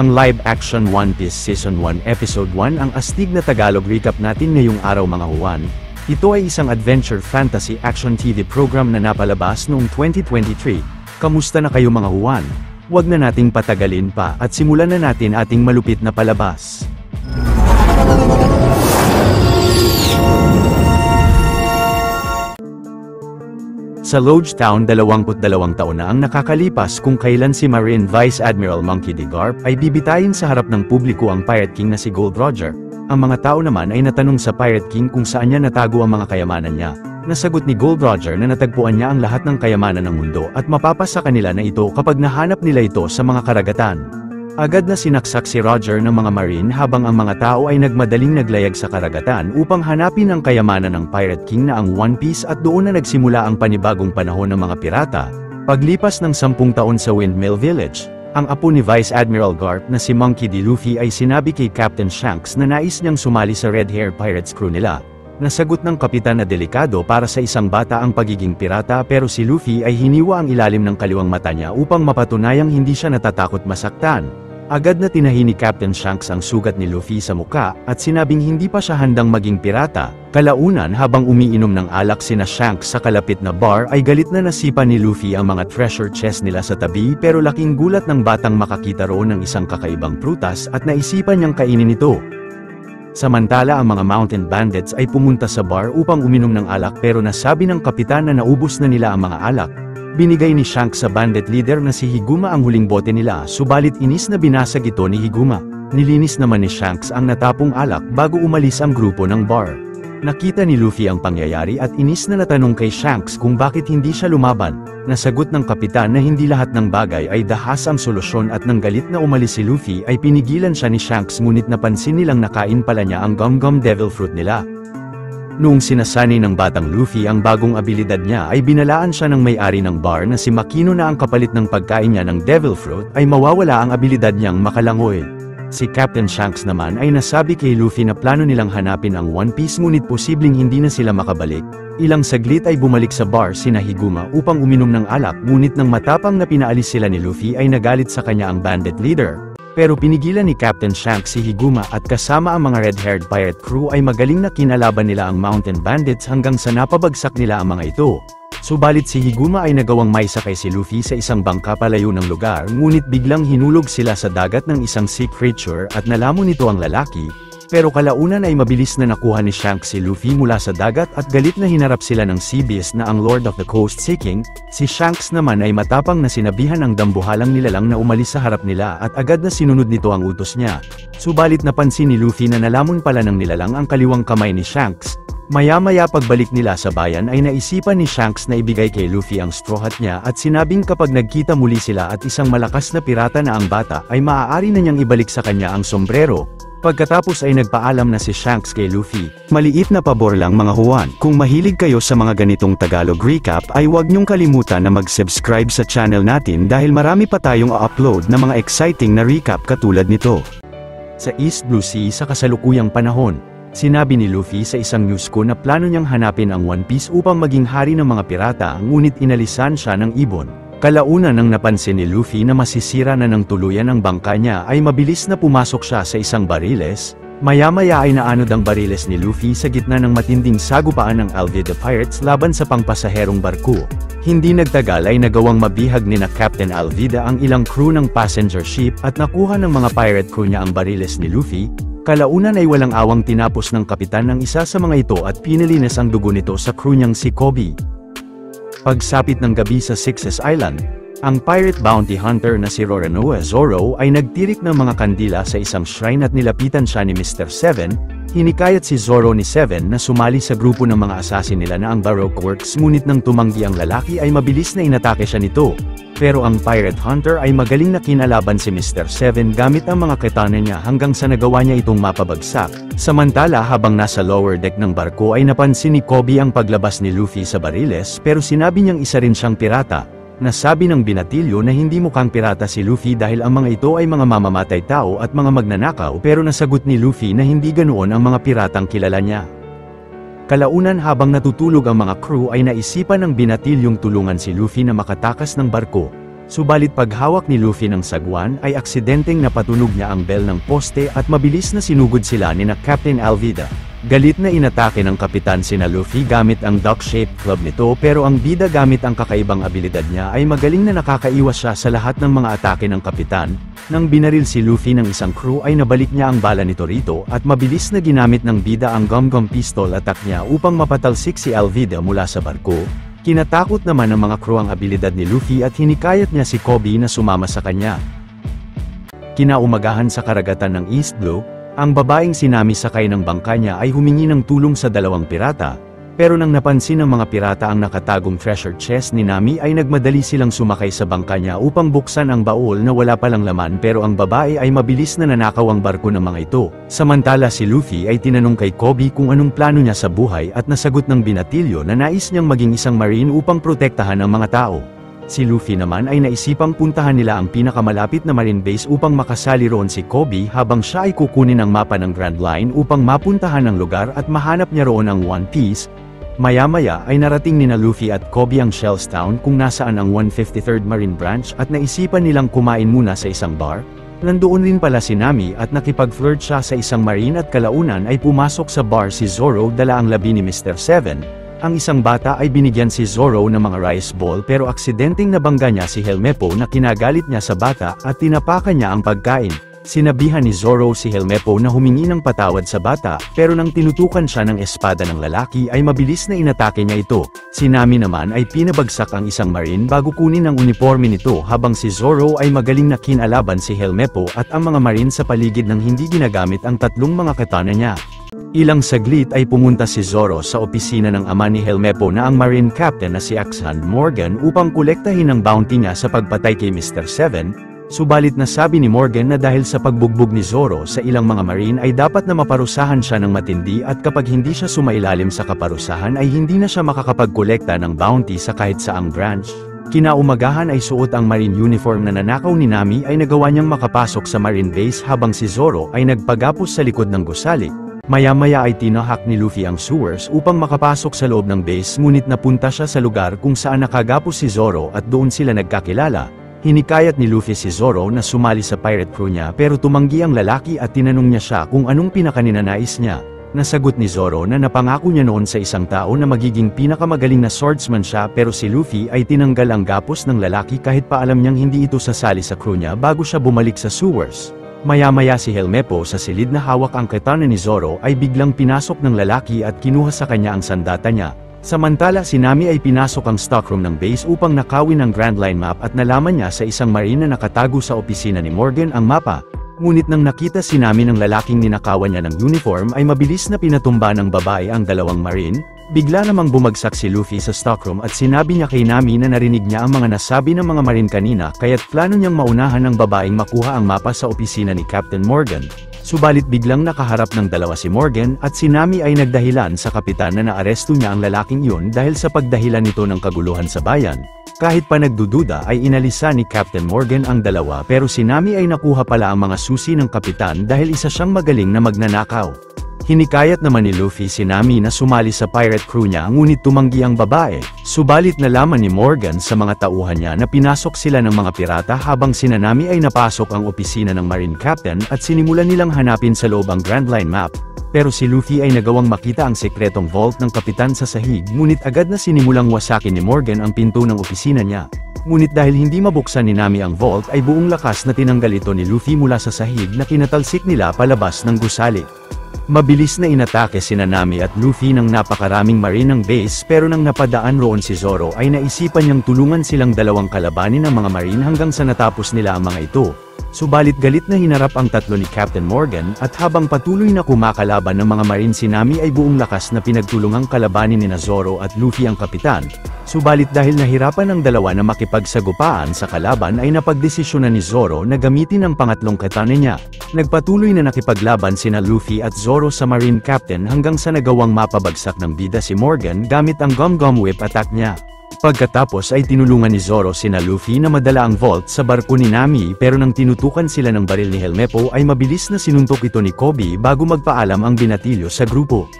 ang live-action One Piece Season 1 Episode 1 ang astig na Tagalog recap natin ngayong araw mga Juan. Ito ay isang adventure fantasy action TV program na napalabas noong 2023. Kamusta na kayo mga Juan? Huwag na nating patagalin pa at simulan na natin ating malupit na palabas. Sa Logetown 22 taon na ang nakakalipas kung kailan si Marine Vice Admiral Monkey D. Garp ay bibitayin sa harap ng publiko ang Pirate King na si Gold Roger. Ang mga tao naman ay natanong sa Pirate King kung saan niya natago ang mga kayamanan niya. Nasagot ni Gold Roger na natagpuan niya ang lahat ng kayamanan ng mundo at mapapasa kanila na ito kapag nahanap nila ito sa mga karagatan. Agad na sinaksak si Roger ng mga Marine habang ang mga tao ay nagmadaling naglayag sa karagatan upang hanapin ang kayamanan ng Pirate King na ang One Piece at doon na nagsimula ang panibagong panahon ng mga pirata. Paglipas ng 10 taon sa Windmill Village, ang apo ni Vice Admiral Garp na si Monkey D. Luffy ay sinabi kay Captain Shanks na nais niyang sumali sa Red Hair Pirates crew nila. Nasagot ng kapitan na delikado para sa isang bata ang pagiging pirata pero si Luffy ay hiniwa ang ilalim ng kaliwang mata niya upang mapatunayang hindi siya natatakot masaktan. Agad na tinahi ni Captain Shanks ang sugat ni Luffy sa muka at sinabing hindi pa siya handang maging pirata. Kalaunan habang umiinom ng alak sina Shanks sa kalapit na bar ay galit na nasipa ni Luffy ang mga treasure chest nila sa tabi pero laking gulat ng batang makakita roon ng isang kakaibang prutas at naisipan niyang kainin ito. Samantala ang mga mountain bandits ay pumunta sa bar upang uminom ng alak pero nasabi ng kapitan na naubos na nila ang mga alak. Binigay ni Shanks sa bandit leader na si Higuma ang huling bote nila subalit inis na binasag ito ni Higuma. Nilinis naman ni Shanks ang natapong alak bago umalis ang grupo ng bar. Nakita ni Luffy ang pangyayari at inis na natanong kay Shanks kung bakit hindi siya lumaban. Nasagot ng kapitan na hindi lahat ng bagay ay dahas ang solusyon at nang galit na umalis si Luffy ay pinigilan siya ni Shanks ngunit napansin nilang nakain pala niya ang Gum Gum Devil Fruit nila. Noong sinasani ng batang Luffy ang bagong abilidad niya ay binalaan siya ng may-ari ng bar na si Makino na ang kapalit ng pagkain niya ng Devil Fruit ay mawawala ang abilidad niyang makalangoy. Si Captain Shanks naman ay nasabi kay Luffy na plano nilang hanapin ang One Piece ngunit posibleng hindi na sila makabalik. Ilang saglit ay bumalik sa bar sina Higuma upang uminom ng alak ngunit nang matapang na pinaalis sila ni Luffy ay nagalit sa kanya ang bandit leader. Pero pinigilan ni Captain Shanks si Higuma at kasama ang mga red-haired pirate crew ay magaling na kinalaban nila ang mountain bandits hanggang sa napabagsak nila ang mga ito. Subalit si Higuma ay nagawang maisakay si Luffy sa isang bangka palayo ng lugar ngunit biglang hinulog sila sa dagat ng isang sea creature at nalamon nito ang lalaki. Pero kalaunan ay mabilis na nakuha ni Shanks si Luffy mula sa dagat at galit na hinarap sila ng sea beast na ang Lord of the Coast Sea King. Si Shanks naman ay matapang na sinabihan ang dambuhalang nilalang na umalis sa harap nila at agad na sinunod nito ang utos niya. Subalit napansin ni Luffy na nalamon pala ng nilalang ang kaliwang kamay ni Shanks. Maya-maya pagbalik nila sa bayan ay naisipan ni Shanks na ibigay kay Luffy ang straw hat niya at sinabing kapag nagkita muli sila at isang malakas na pirata na ang bata ay maaari na niyang ibalik sa kanya ang sombrero. Pagkatapos ay nagpaalam na si Shanks kay Luffy. Maliit na pabor lang mga Juan, kung mahilig kayo sa mga ganitong Tagalog recap ay huwag niyong kalimutan na mag-subscribe sa channel natin dahil marami pa tayong upload na mga exciting na recap katulad nito. Sa East Blue Sea sa kasalukuyang panahon, sinabi ni Luffy sa isang news ko na plano niyang hanapin ang One Piece upang maging hari ng mga pirata ngunit inalisan siya ng ibon. Kalaunan nang napansin ni Luffy na masisira na ng tuluyan ang bangka niya ay mabilis na pumasok siya sa isang bariles. Maya-maya ay naanod ang bariles ni Luffy sa gitna ng matinding sagupaan ng Alvida Pirates laban sa pangpasaherong barko. Hindi nagtagal ay nagawang mabihag ni na Captain Alvida ang ilang crew ng passenger ship at nakuha ng mga pirate crew niya ang bariles ni Luffy. Kalaunan ay walang awang tinapos ng kapitan ng isa sa mga ito at pinalinis ang dugo nito sa crew niyang si Kobe. Pagsapit ng gabi sa Sixes Island, ang pirate bounty hunter na si Roronoa Zoro ay nagtirik ng mga kandila sa isang shrine at nilapitan siya ni Mr. Seven. Hinikayat si Zoro ni Seven na sumali sa grupo ng mga assassin nila na ang Baroque Works ngunit nang tumanggi ang lalaki ay mabilis na inatake siya nito. Pero ang pirate hunter ay magaling na kinalaban si Mr. Seven gamit ang mga katana niya hanggang sa nagawa niya itong mapabagsak. Samantala habang nasa lower deck ng barko ay napansin ni Kobe ang paglabas ni Luffy sa bariles pero sinabi niyang isa rin siyang pirata. Nasabi ng binatilyo na hindi mukhang pirata si Luffy dahil ang mga ito ay mga mamamatay tao at mga magnanakaw pero nasagot ni Luffy na hindi ganoon ang mga piratang kilala niya. Kalaunan habang natutulog ang mga crew ay naisipan ng binatilyong tulungan si Luffy na makatakas ng barko. Subalit paghawak ni Luffy ng sagwan ay aksidenteng napatunog niya ang bell ng poste at mabilis na sinugod sila ni Captain Alvida. Galit na inatake ng kapitan sina Luffy gamit ang duck-shaped club nito pero ang bida gamit ang kakaibang abilidad niya ay magaling na nakakaiwas siya sa lahat ng mga atake ng kapitan. Nang binaril si Luffy ng isang crew ay nabalik niya ang bala nito rito at mabilis na ginamit ng bida ang gum-gum pistol attack niya upang mapatalsik si Alvida mula sa barko. Kinatakot naman ng mga crew ang abilidad ni Luffy at hinikayat niya si Kobe na sumama sa kanya. Kinaumagahan sa karagatan ng East Blue, ang babaeng si Nami sakay ng bangka niya ay humingi ng tulong sa dalawang pirata, pero nang napansin ng mga pirata ang nakatagong treasure chest ni Nami ay nagmadali silang sumakay sa bangka niya upang buksan ang baul na wala palang laman pero ang babae ay mabilis na nanakaw ang barko ng mga ito. Samantala si Luffy ay tinanong kay Kobe kung anong plano niya sa buhay at nasagot ng binatilyo na nais niyang maging isang marine upang protektahan ang mga tao. Si Luffy naman ay naisipang puntahan nila ang pinakamalapit na marine base upang makasali roon si Kobe habang siya ay kukunin ang mapa ng Grand Line upang mapuntahan ang lugar at mahanap niya roon ang One Piece. Maya-maya ay narating nina Luffy at Kobe ang Shells Town kung nasaan ang 153rd Marine Branch at naisipan nilang kumain muna sa isang bar. Nandoon rin pala si Nami at nakipag-flirt siya sa isang marine at kalaunan ay pumasok sa bar si Zoro dala ang labi ni Mr. Seven. Ang isang bata ay binigyan si Zoro ng mga rice ball pero aksidenteng nabangga niya si Helmeppo na kinagalit niya sa bata at tinapakan niya ang pagkain. Sinabihan ni Zoro si Helmeppo na humingi ng patawad sa bata, pero nang tinutukan siya ng espada ng lalaki ay mabilis na inatake niya ito. Si Nami naman ay pinabagsak ang isang marine bago kunin ang uniforme nito habang si Zoro ay magaling na kinalaban si Helmeppo at ang mga marine sa paligid nang hindi ginagamit ang tatlong mga katana niya. Ilang saglit ay pumunta si Zoro sa opisina ng ama ni Helmeppo na ang Marine Captain na si Axan Morgan upang kolektahin ang bounty niya sa pagpatay kay Mr. Seven. Subalit nasabi ni Morgan na dahil sa pagbugbog ni Zoro sa ilang mga marine ay dapat na maparusahan siya ng matindi at kapag hindi siya sumailalim sa kaparusahan ay hindi na siya makakapagkolekta ng bounty sa kahit saang branch. Kinaumagahan ay suot ang marine uniform na nanakaw ni Nami ay nagawa niyang makapasok sa marine base habang si Zoro ay nagpagapos sa likod ng gusali. Maya-maya ay tinahak ni Luffy ang sewers upang makapasok sa loob ng base ngunit napunta siya sa lugar kung saan nakagapos si Zoro at doon sila nagkakilala. Hinikayat ni Luffy si Zoro na sumali sa pirate crew niya pero tumanggi ang lalaki at tinanong niya siya kung anong pinakaninanais niya. Nasagot ni Zoro na napangako niya noon sa isang tao na magiging pinakamagaling na swordsman siya pero si Luffy ay tinanggal ang gapos ng lalaki kahit pa alam niyang hindi ito sasali sa crew niya bago siya bumalik sa sewers. Maya-maya si Helmeppo sa silid na hawak ang katana ni Zoro ay biglang pinasok ng lalaki at kinuha sa kanya ang sandata niya. Samantala si Nami ay pinasok ang stockroom ng base upang nakawin ang Grand Line map at nalaman niya sa isang marine na nakatago sa opisina ni Morgan ang mapa. Ngunit nang nakita si Nami ng lalaking ninakawan niya ng uniform ay mabilis na pinatumba ng babae ang dalawang marine. Bigla namang bumagsak si Luffy sa stockroom at sinabi niya kay Nami na narinig niya ang mga nasabi ng mga marine kanina kaya't plano niyang maunahan ng babaeng makuha ang mapa sa opisina ni Captain Morgan. Subalit biglang nakaharap ng dalawa si Morgan at si Nami ay nagdahilan sa kapitan na naaresto niya ang lalaking iyon dahil sa pagdahilan nito ng kaguluhan sa bayan. Kahit pa nagdududa ay inalisa ni Captain Morgan ang dalawa pero si Nami ay nakuha pala ang mga susi ng kapitan dahil isa siyang magaling na magnanakaw. Hinikayat naman ni Luffy si Nami na sumali sa pirate crew niya ngunit tumanggi ang babae. Subalit nalaman ni Morgan sa mga tauhan niya na pinasok sila ng mga pirata habang sina Nami ay napasok ang opisina ng Marine Captain at sinimulan nilang hanapin sa loob ang Grand Line map. Pero si Luffy ay nagawang makita ang sekretong vault ng kapitan sa sahig ngunit agad na sinimulang wasakin ni Morgan ang pinto ng opisina niya. Ngunit dahil hindi mabuksan ni Nami ang vault ay buong lakas na tinanggal ito ni Luffy mula sa sahig na kinatalsik nila palabas ng gusali. Mabilis na inatake sina Nami at Luffy ng napakaraming marine ng base pero nang napadaan roon si Zoro ay naisipan niyang tulungan silang dalawang kalabanin ng mga marine hanggang sa natapos nila ang mga ito. Subalit galit na hinarap ang tatlo ni Captain Morgan at habang patuloy na kumakalaban ng mga marine si Nami ay buong lakas na pinagtulungang kalabanin nina Zoro at Luffy ang kapitan. Subalit dahil nahirapan ang dalawa na makipagsagupaan sa kalaban ay napagdesisyonan ni Zoro na gamitin ang pangatlong katana niya. Nagpatuloy na nakipaglaban sina Luffy at Zoro sa Marine Captain hanggang sa nagawang mapabagsak ng bida si Morgan gamit ang Gum-Gum Whip attack niya. Pagkatapos ay tinulungan ni Zoro sina Luffy na madala ang vault sa barko ni Nami pero nang tinutukan sila ng baril ni Helmeppo ay mabilis na sinuntok ito ni Kobe bago magpaalam ang binatilyo sa grupo.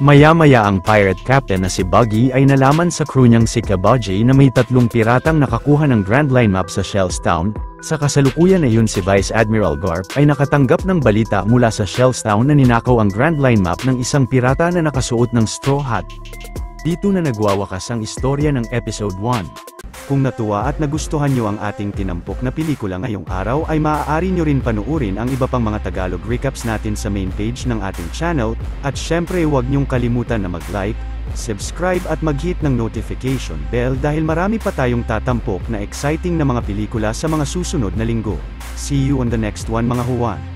Maya-maya ang pirate captain na si Buggy ay nalaman sa crew niyang si Kabaji na may 3 piratang nakakuha ng Grand Line map sa Shellstown. Sa kasalukuyan na yun si Vice Admiral Garp ay nakatanggap ng balita mula sa Shellstown na ninakaw ang Grand Line map ng isang pirata na nakasuot ng straw hat. Dito na nagwawakas ang istorya ng Episode 1. Kung natuwa at nagustuhan nyo ang ating tinampok na pelikula ngayong araw ay maaari nyo rin panuurin ang iba pang mga Tagalog recaps natin sa main page ng ating channel, at syempre huwag nyong kalimutan na mag-like, subscribe at mag-hit ng notification bell dahil marami pa tayong tatampok na exciting na mga pelikula sa mga susunod na linggo. See you on the next one mga Huwan!